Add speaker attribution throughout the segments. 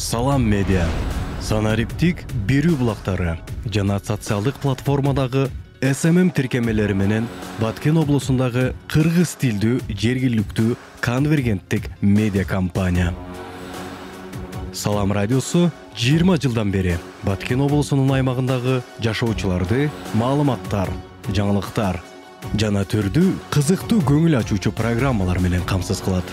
Speaker 1: Салам медиа. Санариптик берүү булактары жана социалдык платформадагы SMM тиркемелери менен Баткен облусундагы кыргыз тилдүү жергиликтүү конвергенттик медиа компания. Салам радиосу 20 жылдан бери Баткен облусунун аймагындагы жашоочуларды маалыматтар, жаңылыктар жана түрдүү кызыктуу көңүл ачуучу программалар менен камсыз кылат.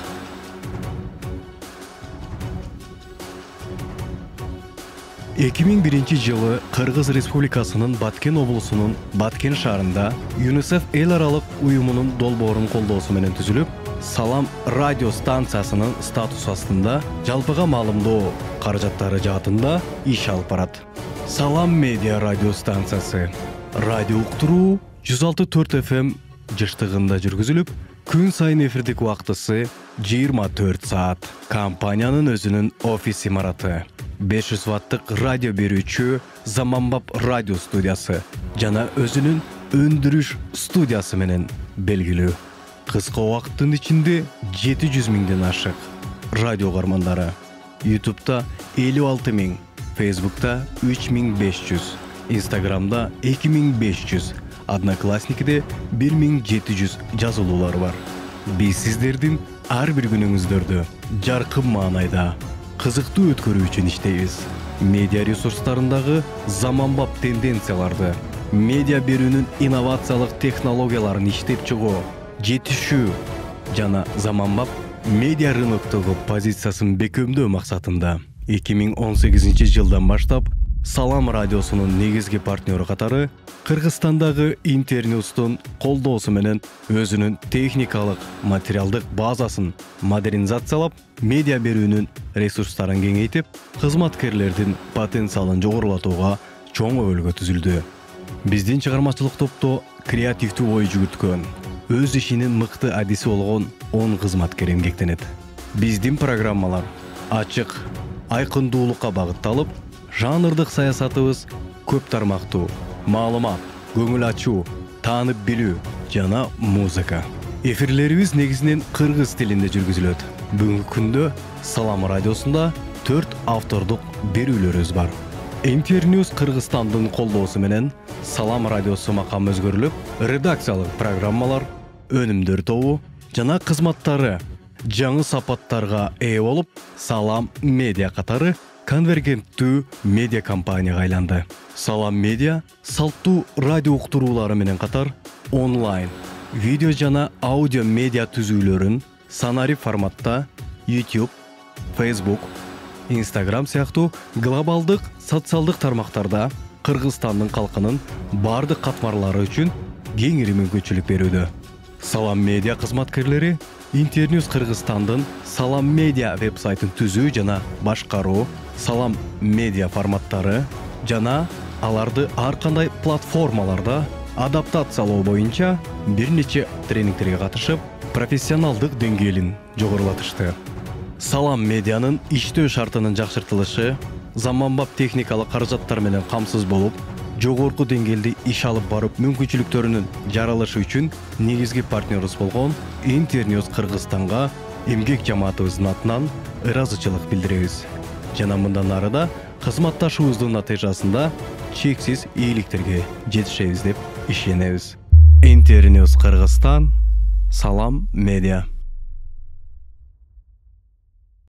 Speaker 1: 2001 жылы Кыргыз Республикасынын Баткен облусунун Баткен шаарында ЮНИСЕФ эл аралык уюмунун долбоорун колдоосу менен түзүлүп, Салам радио станциясынын статусу астында жалпыга маалымдоо каражаттары жаатында иш алып барат. Салам медиа радио станциясы радио уктуруу 106.4 FM жыштыгында жүргүзүлүп, күн сайын эфирдик убактысы 24 саат. Компаниянын өзүнүн офис имараты, 500 ваттык радио берүүчү Заманбап радио студиясы жана өзүнүн өндүрүш студиясы менен белгилүү. Кыска убакыттын ичинде 700 миңден ашык радио угармандары. YouTube'да 56 миң, Facebook'та 3500, Instagram'da 2500, Одноклассник'де 1700 жазылуулар бар. Биз сиздердин ар бир күнүңүздөрдү жаркын маанайда кызыктуу өткөрүү үчүн иштейбиз. Медиа ресурстарындагы заманбап тенденцияларды, медиа берүүнүн инновациялык технологияларын иштеп чыгуу, жетишүү жана заманбап медиа рыноктогу позициясын бекемдөө максатында 2018 жылдан баштап Салам радиосунун негизги партнеру катары Кыргызстандагы Интерньюстун колдоосу менен өзүнүн техникалык, материалдык базасын модернизациялап, медиа берүүнүн ресурстарын кеңейтип, кызматкерлердин потенциалын жогорулатууга чоң өбөлгө түзүлдү. Биздин чыгармачылык топто креативдүү ой жүгүрткөн, өз ишинин мыкты адиси болгон 10 кызматкер эмгектенет. Биздин программалар ачык, айкындуулукка багытталып, жанрдык саясатыбыз көп тармактуу, маалымат, көңүл ачуу, таанып билүү жана музыка. Эфирлерибиз негизинен кыргыз тилинде жүргүзүлөт. Бүгүнкү күндө Салам радиосунда 4 автордук берүүлөрүбүз бар. Интерньюс Кыргызстандын колдоосу менен Салам радиосу макам өзгөрүлүп, редакциялык программалар, өнүмдөр тобу жана кызматтары жаңы сапаттарга ээ болуп, Салам медиа катары конвергенттүү медиа компанияга айланды. Салам медиа салттуу радио уктуруулары менен катар онлайн, видео жана аудио медиа түзүүлөрүн санарип форматта YouTube, Facebook, Instagram сыяктуу глобалдык социалдык тармактарда Кыргызстандын калкынын бардык катмарлары үчүн кеңири мүмкүнчүлүк берүүдө. Салам медиа кызматкерлери Интерньюс Кыргызстандын Салам медиа вебсайтын түзүү жана башкаруу, Салам медиа форматтары жана аларды ар кандай платформаларда адаптациялоо боюнча бир нече тренингтерге катышып, профессионалдык деңгээлин жогорулатышты. Салам медианын иштөө шартынын жакшыртылышы, заманбап техникалык каражаттар менен камсыз болуп, жогорку деңгээлде иш алып барып мүмкүнчүлүктөрүнүн жаралышы үчүн негизги партнерибиз болгон Интерньюс Кыргызстанга эмгек жамаатыбыздын атынан ыраазычылык билдиребиз. Жана мындан ары да кызматташуубуздун натыйжасында чексиз ийгиликтерге жетишебиз деп ишенебиз. Интерньюс Кыргызстан, Салам медиа.